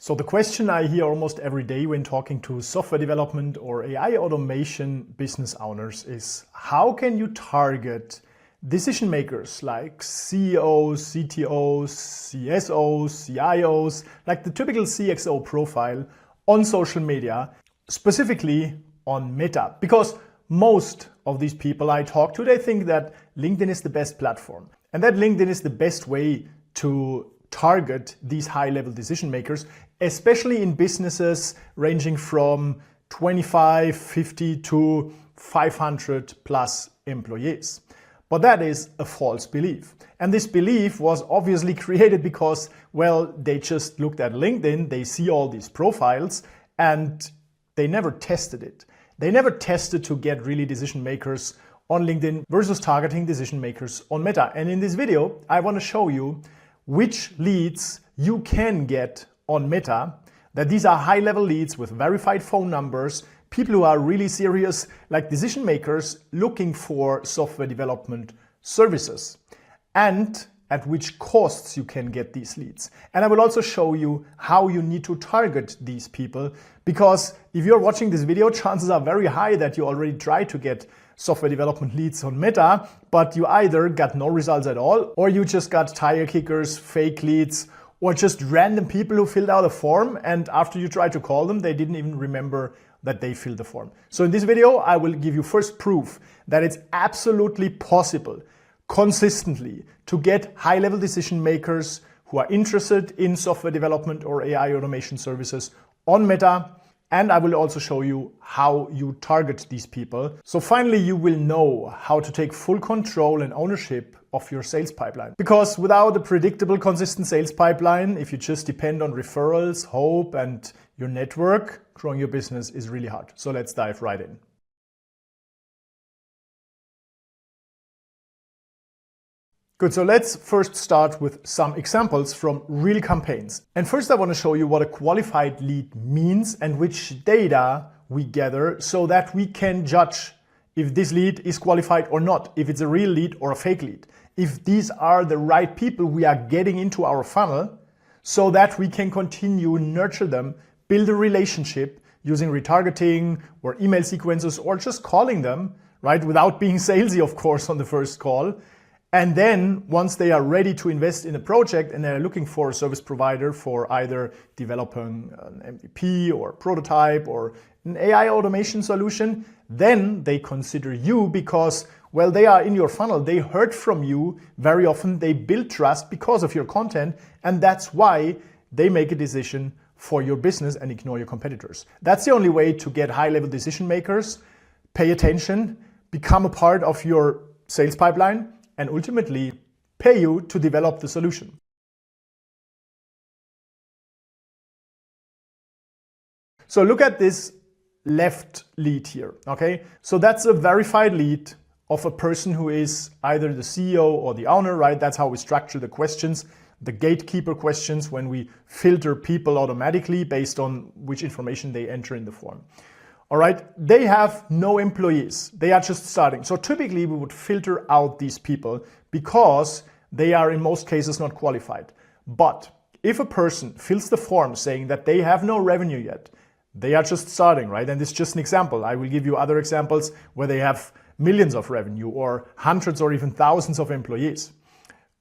So the question I hear almost every day when talking to software development or AI automation business owners is, how can you target decision makers like CEOs, CTOs, CSOs, CIOs, like the typical CXO profile on social media, specifically on Meta? Because most of these people I talk to, they think that LinkedIn is the best platform and that LinkedIn is the best way to target these high-level decision makers, especially in businesses ranging from 25, 50 to 500 plus employees. But that is a false belief. And this belief was obviously created because, well, they just looked at LinkedIn, they see all these profiles, and they never tested it. They never tested to get really decision makers on LinkedIn versus targeting decision makers on Meta. And in this video, I want to show you which leads you can get on Meta, that these are high-level leads with verified phone numbers, people who are really serious, like decision makers looking for software development services, and at which costs you can get these leads. And I will also show you how you need to target these people, because if you're watching this video, chances are very high that you already tried to get software development leads on Meta, but you either got no results at all, or you just got tire kickers, fake leads, or just random people who filled out a form, and after you tried to call them, they didn't even remember that they filled the form. So in this video, I will give you first proof that it's absolutely possible consistently to get high-level decision makers who are interested in software development or AI automation services on Meta. And I will also show you how you target these people. So finally, you will know how to take full control and ownership of your sales pipeline. Because without a predictable, consistent sales pipeline, if you just depend on referrals, hope, and your network, growing your business is really hard. So let's dive right in. Good, so let's first start with some examples from real campaigns. And first I want to show you what a qualified lead means and which data we gather so that we can judge if this lead is qualified or not, if it's a real lead or a fake lead, if these are the right people we are getting into our funnel so that we can continue nurture them, build a relationship using retargeting or email sequences or just calling them, right, without being salesy, of course, on the first call. And then once they are ready to invest in a project and they're looking for a service provider for either developing an MVP or prototype or an AI automation solution, then they consider you because, well, they are in your funnel. They heard from you very often. They build trust because of your content. And that's why they make a decision for your business and ignore your competitors. That's the only way to get high-level decision makers, pay attention, become a part of your sales pipeline, and ultimately pay you to develop the solution. So look at this left lead here, okay? So that's a verified lead of a person who is either the CEO or the owner, right? That's how we structure the questions, the gatekeeper questions, when we filter people automatically based on which information they enter in the form. All right, they have no employees. They are just starting. So typically we would filter out these people because they are in most cases not qualified. But if a person fills the form saying that they have no revenue yet, they are just starting, right? And this is just an example. I will give you other examples where they have millions of revenue or hundreds or even thousands of employees.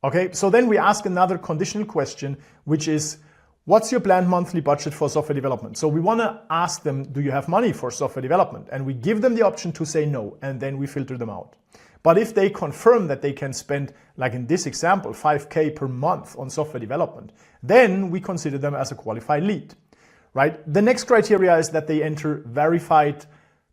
Okay, so then we ask another conditional question, which is, what's your planned monthly budget for software development? So we want to ask them, do you have money for software development? And we give them the option to say no, and then we filter them out. But if they confirm that they can spend, like in this example, 5K per month on software development, then we consider them as a qualified lead, right? The next criteria is that they enter verified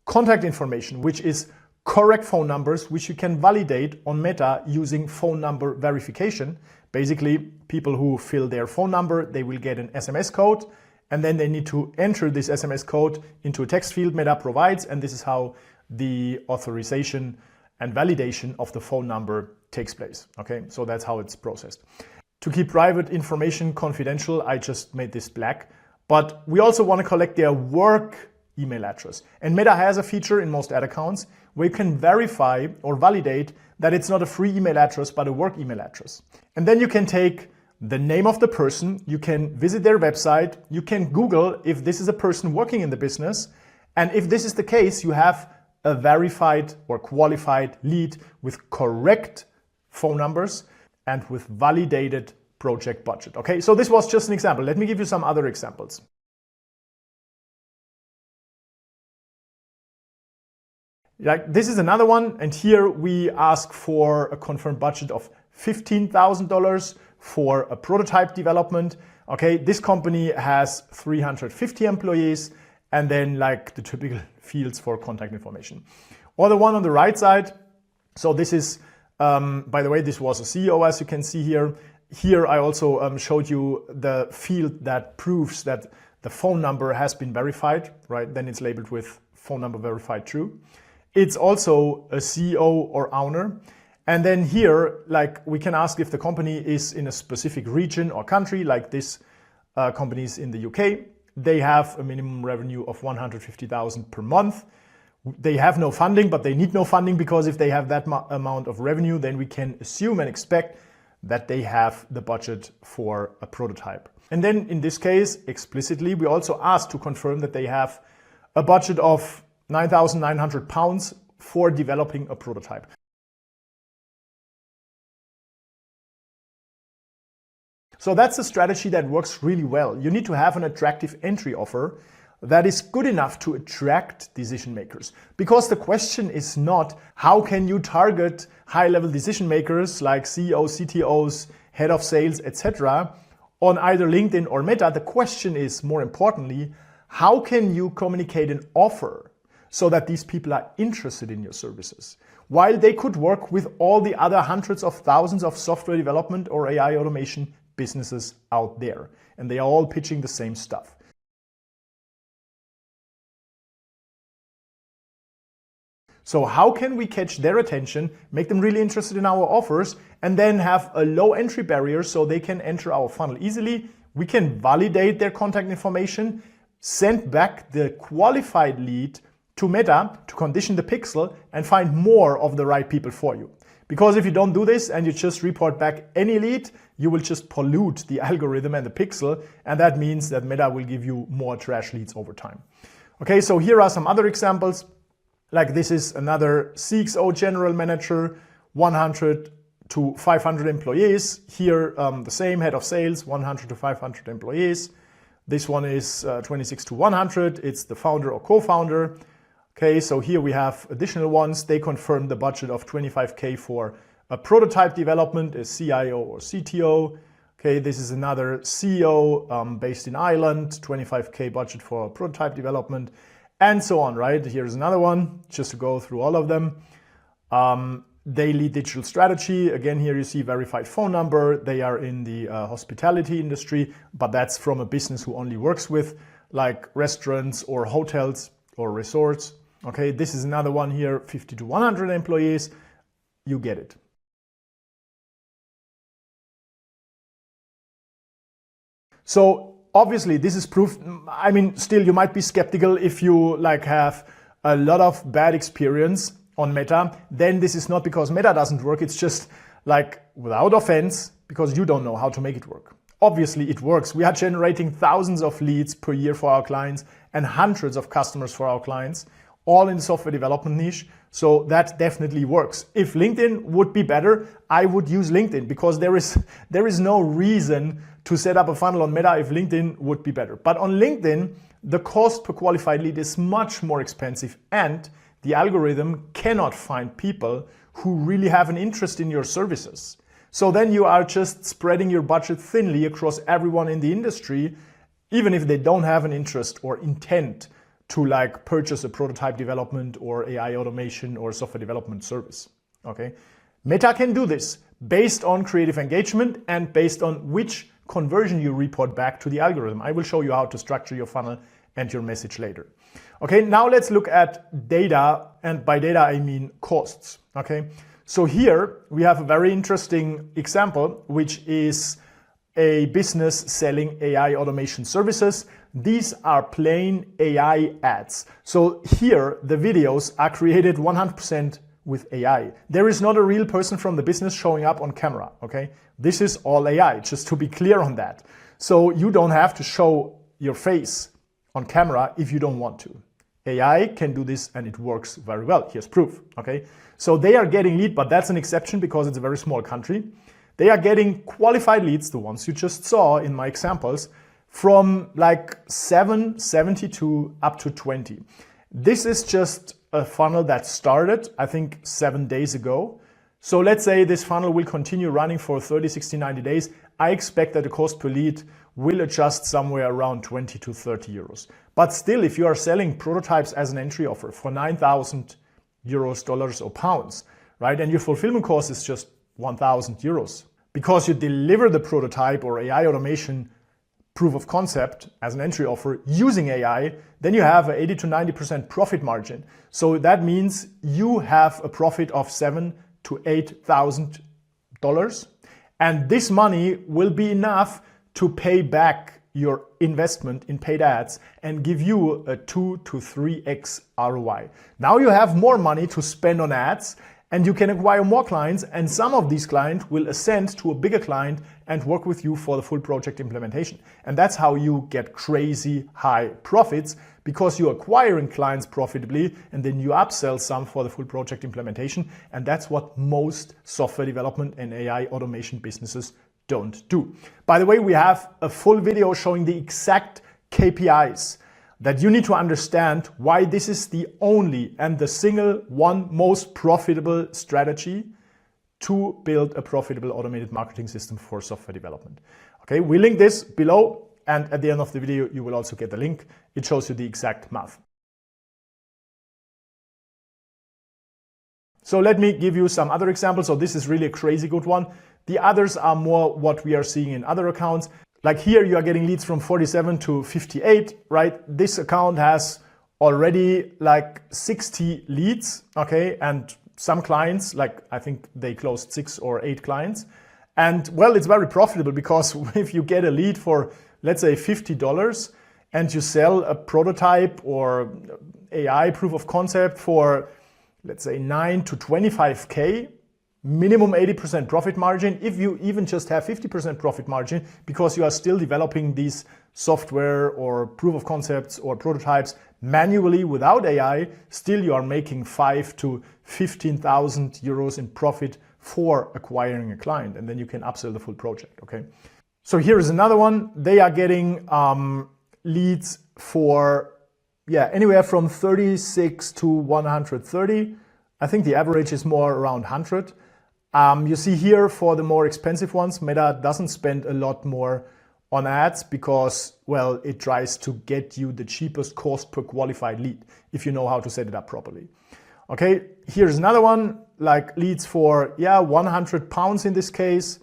contact information, which is correct phone numbers, which you can validate on Meta using phone number verification. Basically, people who fill their phone number, they will get an SMS code, and then they need to enter this SMS code into a text field Meta provides, and this is how the authorization and validation of the phone number takes place. Okay, so that's how it's processed. To keep private information confidential, I just made this black, but we also want to collect their work email address. And Meta has a feature in most ad accounts where you can verify or validate that it's not a free email address, but a work email address. And then you can take the name of the person, you can visit their website, you can Google if this is a person working in the business, and if this is the case, you have a verified or qualified lead with correct phone numbers and with validated project budget. Okay, so this was just an example. Let me give you some other examples. Like this is another one, and here we ask for a confirmed budget of $15,000 for a prototype development. Okay, this company has 350 employees, and then like the typical fields for contact information. Or the one on the right side. So this is, by the way, this was a CEO, as you can see here. Here I also showed you the field that proves that the phone number has been verified, right? Then it's labeled with phone number verified true. It's also a CEO or owner. And then here, like we can ask if the company is in a specific region or country, like this company is in the UK. They have a minimum revenue of 150,000 per month. They have no funding, but they need no funding because if they have that amount of revenue, then we can assume and expect that they have the budget for a prototype. And then in this case, explicitly, we also ask to confirm that they have a budget of £9,900 for developing a prototype. So that's a strategy that works really well. You need to have an attractive entry offer that is good enough to attract decision makers. Because the question is not how can you target high-level decision makers like CEOs, CTOs, head of sales, etc. on either LinkedIn or Meta. The question is, more importantly, how can you communicate an offer so that these people are interested in your services, while they could work with all the other hundreds of thousands of software development or AI automation businesses out there, and they are all pitching the same stuff. So how can we catch their attention, make them really interested in our offers, and then have a low entry barrier so they can enter our funnel easily? We can validate their contact information, send back the qualified lead to Meta to condition the pixel and find more of the right people for you. Because if you don't do this and you just report back any lead, you will just pollute the algorithm and the pixel, and that means that Meta will give you more trash leads over time. Okay, so here are some other examples. Like this is another CXO general manager, 100 to 500 employees. Here the same head of sales, 100 to 500 employees. This one is 26 to 100. It's the founder or co-founder. Okay, so here we have additional ones. They confirmed the budget of 25K for a prototype development, a CIO or CTO. Okay, this is another CEO based in Ireland, 25K budget for prototype development, and so on, right? Here's another one, just to go through all of them. Daily digital strategy. Again, here you see verified phone number. They are in the hospitality industry, but that's from a business who only works with like restaurants or hotels or resorts. Okay, this is another one here, 50 to 100 employees. You get it. So obviously this is proof. I mean, still you might be skeptical if you like have a lot of bad experience on Meta. Then this is not because Meta doesn't work. It's just like, without offense, because you don't know how to make it work. Obviously it works. We are generating thousands of leads per year for our clients and hundreds of customers for our clients, all in the software development niche. So that definitely works. If LinkedIn would be better, I would use LinkedIn, because there is no reason to set up a funnel on Meta if LinkedIn would be better. But on LinkedIn, the cost per qualified lead is much more expensive, and the algorithm cannot find people who really have an interest in your services. So then you are just spreading your budget thinly across everyone in the industry, even if they don't have an interest or intent to like purchase a prototype development or AI automation or software development service. Okay, Meta can do this based on creative engagement and based on which conversion you report back to the algorithm. I will show you how to structure your funnel and your message later. Okay, now let's look at data, and by data I mean costs. Okay, so here we have a very interesting example, which is a business selling AI automation services. These are plain AI ads. So here the videos are created 100% with AI. There is not a real person from the business showing up on camera, okay? This is all AI, just to be clear on that. So you don't have to show your face on camera if you don't want to. AI can do this and it works very well. Here's proof, okay? So they are getting lead, but that's an exception because it's a very small country. They are getting qualified leads, the ones you just saw in my examples, from like 72 up to 20. This is just a funnel that started, I think, 7 days ago. So let's say this funnel will continue running for 30, 60, 90 days. I expect that the cost per lead will adjust somewhere around 20 to 30 euros. But still, if you are selling prototypes as an entry offer for 9,000 euros, dollars or pounds, right? And your fulfillment cost is just 1,000 euros because you deliver the prototype or AI automation proof of concept as an entry offer using AI, then you have an 80 to 90% profit margin. So that means you have a profit of $7,000 to $8,000. And this money will be enough to pay back your investment in paid ads and give you a 2 to 3x ROI. Now you have more money to spend on ads and you can acquire more clients, and some of these clients will ascend to a bigger client and work with you for the full project implementation. And that's how you get crazy high profits, because you're acquiring clients profitably and then you upsell some for the full project implementation. And that's what most software development and AI automation businesses don't do. By the way, we have a full video showing the exact KPIs that you need to understand why this is the only and the single one most profitable strategy to build a profitable automated marketing system for software development. Okay, we link this below, and at the end of the video you will also get the link. It shows you the exact math. So let me give you some other examples. So this is really a crazy good one. The others are more what we are seeing in other accounts. Like here, you are getting leads from 47 to 58, right? This account has already like 60 leads, okay? And some clients, like I think they closed 6 or 8 clients. And well, it's very profitable because if you get a lead for, let's say, $50 and you sell a prototype or AI proof of concept for, let's say, 9 to 25K, minimum 80% profit margin. If you even just have 50% profit margin because you are still developing these software or proof of concepts or prototypes manually without AI, still you are making 5,000 to 15,000 euros in profit for acquiring a client, and then you can upsell the full project, okay? So here is another one. They are getting leads for anywhere from 36 to 130. I think the average is more around 100. You see here for the more expensive ones, Meta doesn't spend a lot more on ads because, well, it tries to get you the cheapest cost per qualified lead if you know how to set it up properly. Okay, here's another one, like leads for, 100 pounds in this case.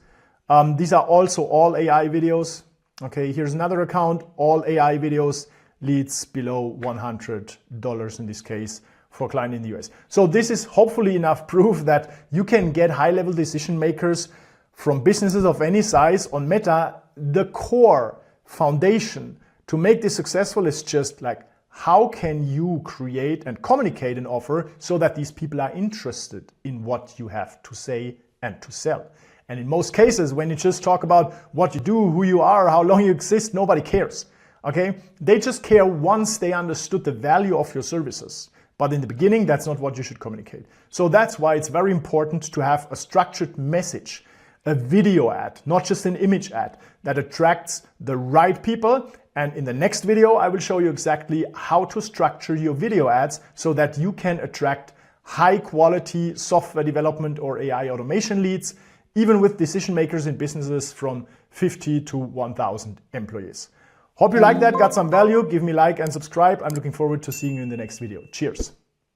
These are also all AI videos. Okay, here's another account, all AI videos, leads below $100 in this case, for a client in the US. So this is hopefully enough proof that you can get high-level decision makers from businesses of any size on Meta. The core foundation to make this successful is just like, how can you create and communicate an offer so that these people are interested in what you have to say and to sell? And in most cases, when you just talk about what you do, who you are, how long you exist, nobody cares. Okay? They just care once they understood the value of your services. But in the beginning, that's not what you should communicate. So that's why it's very important to have a structured message, a video ad, not just an image ad that attracts the right people. And in the next video, I will show you exactly how to structure your video ads so that you can attract high quality software development or AI automation leads, even with decision makers in businesses from 50 to 1,000 employees. Hope you like that, got some value. Give me a like and subscribe. I'm looking forward to seeing you in the next video. Cheers.